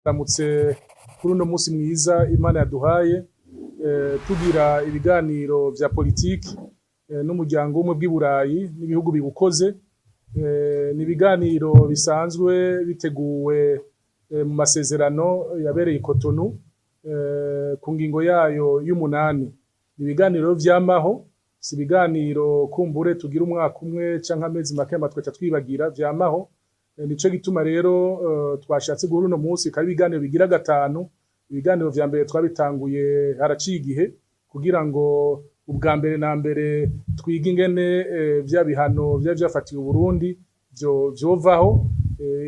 Ramutse kuri uno musi mwiza Imana yaduhaye tugira ibiganiro vya politiki n'umuryango w'ubumwe bw'i Burayi n'ibihugu biwukoze. Ni ibiganiro bisanzwe biteguwe mu masezerano yabereye i Cotonou ku ngingo yayo y'umunani. Ni ibiganiro vyamaho, si ibiganiro kumbure tugira umwaka umwe canke amezi make twaca twibagira, vyamaho. Nico gituma rero twashatse guhura uno musi, bikaba ibiganiro bigira gatanu. Ibiganiro vya mbere twabitanguye haraciye igihe kugira ngo ubwa mbere na mbere twige ingene vya bihano vyari vyafatiwe Burundi vyovaho.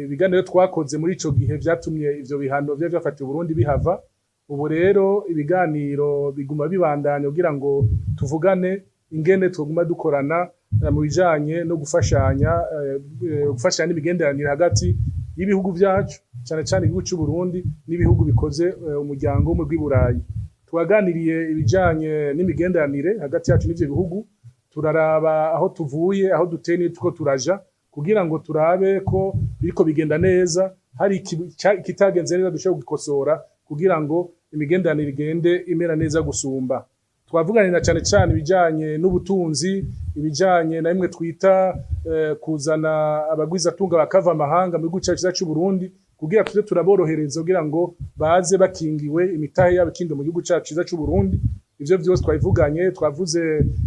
Ibiganiro twakoze muri ico gihe vyatumye ivyo bihano vyari vyafatiwe Burundi bihava. Ubu rero ibiganiro biguma bibandanya kugira ngo tuvugane ingene twoguma dukorana mu bijanye no gufashanya n'imigenderanire hagati y'ibihugu vyacu, cane cane igihugu c'u Burundi n'ibihugu bikoze umuryango w'ubumwe bw'i Burayi. Twaganiriye ibijanye n'imigenderanire hagati yacu n'ivyo bihugu, turaraba aho tuvuye, aho duteye n'uko turaja, kugira ngo turabe ko biriko bigenda neza, hari ikitagenze neza dushobora gukosora kugira ngo imigenderanire igende imera neza gusumba. Twavuganira cane cane ibijanye n'ubutunzi, ibijanye na bimwe twita kuzana abagwizatunga bakava amahanga mu gihugu cacu c'u Burundi, kugira tuze turaborohereza kugira ngo baze bakingiwe imitahe yabo ikingiwe mu gihugu cacu c'u Burundi. Ivyo vyose twabivuganye, twavuze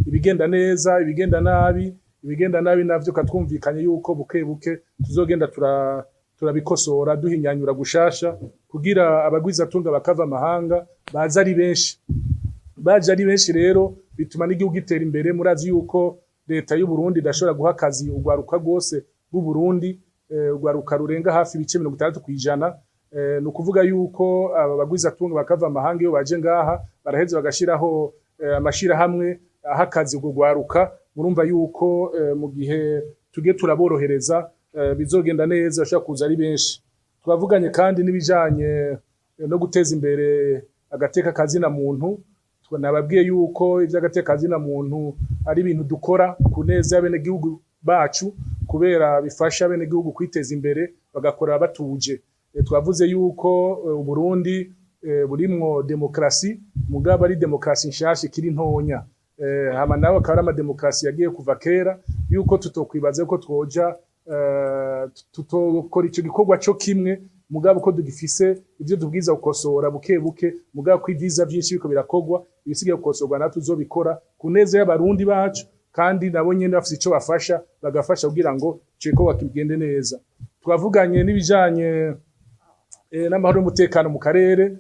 ibigenda neza, ibigenda nabi. Ibigenda nabi navyo katwumvikanye yuko buke buke tuzogenda turabikosora duhinyanyura gushasha, kugira abagwizatunga bakava amahanga baza ari benshi. Baje ari benshi rero bituma n'igihugu gitera imbere. Murazi yuko leta y'u Burundi idashobora guha akazi urwaruka rwose rw'u Burundi, urwaruka rurenga hafi ibice 60%. Ni ukuvuga yuko aba bagwizatunga bakava amahanga iyo baje ngaha baraheza bagashiraho amashirahamwe aha akazi urwo rwaruka. Murumva yuko mu gihe tugiye turaborohereza bizogenda neza, bashobora kuza ari benshi. Twavuganye kandi n'ibijanye no guteza imbere agateka kazina muntu. Nababwiye yuko ivy'agateka kazina muntu ari ibintu dukora ku neza y'abenegihugu bacu, kubera bifasha abenegihugu kwiteza imbere bagakora batuje. Twavuze yuko Uburundi burimwo demokrasi, mugabo ari demokrasi nshasha ikiri ntonya. Hama nawe akaba ari amademokrasi yagiye kuva kera, yuko tutokwibaza ko twoja tutokora ico gikorwa co kimwe, mugabo ko dugifise ivyo tubwiza gukosora buke buke, mugabo ko ivyiza vyinshi biko birakorwa, ibisigaye gukosorwa natwe tuzobikora ku neza y'abarundi bacu, kandi nabo nyene bafise ico bafasha bagafasha kugira ngo ico gikorwa kigende neza. Twavuganye n'ibijanye n'amahoro n'umutekano mu karere.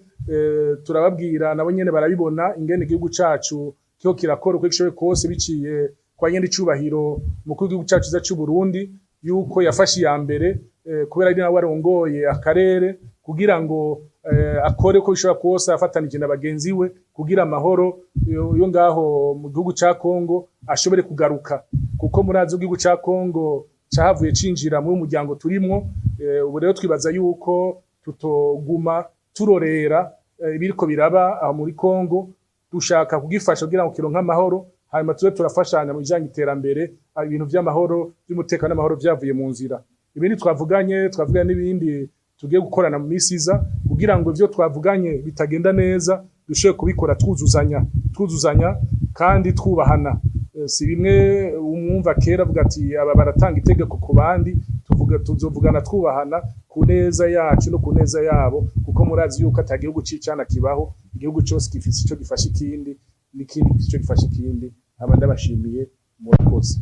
Turababwira nabo nyene barabibona ingene igihugu cacu kiko kirakora uko gishoboye kose biciye kwa nyene icubahiro mukuru w'igihugu cacu c'u Burundi, yuko yafashe iya mbere kubera ari nawe arongoye akarere, kugira ngo akore uko bishobora kose afatanije na bagenzi we kugira amahoro yo ngaho mu gihugu ca Kongo ashobore kugaruka, kuko murazi igihugu ca Kongo cahavuye cinjira mu muryango turimwo. Ubu rero twibaza yuko tutoguma turorera ibiriko biraba aho muri Kongo, dushaka kugifasha kugira ngo kironke amahoro, hanyuma tuze turafashanya mu bijanye iterambere, ibintu vy'amahoro vy'umutekano n'amahoro vyavuye mu nzira. Ibindi twavuganye n'ibindi tugiye gukorana mu misi iza, kugira ngo ivyo twavuganye bitagenda neza dushobore kubikora twuzuzanya kandi twubahana. Si bimwe umwumva kera avuga ati aba baratanga itegeko ku bandi, tuzovugana twubahana ku neza yacu no ku neza yabo, kuko murazi yuko ata gihugu c'icana kibaho. Igihugu cose gifise ico gifasha ikindi, n'ikindi gifise ico gifasha ikindi. Aba ndabashimiye, murakoze.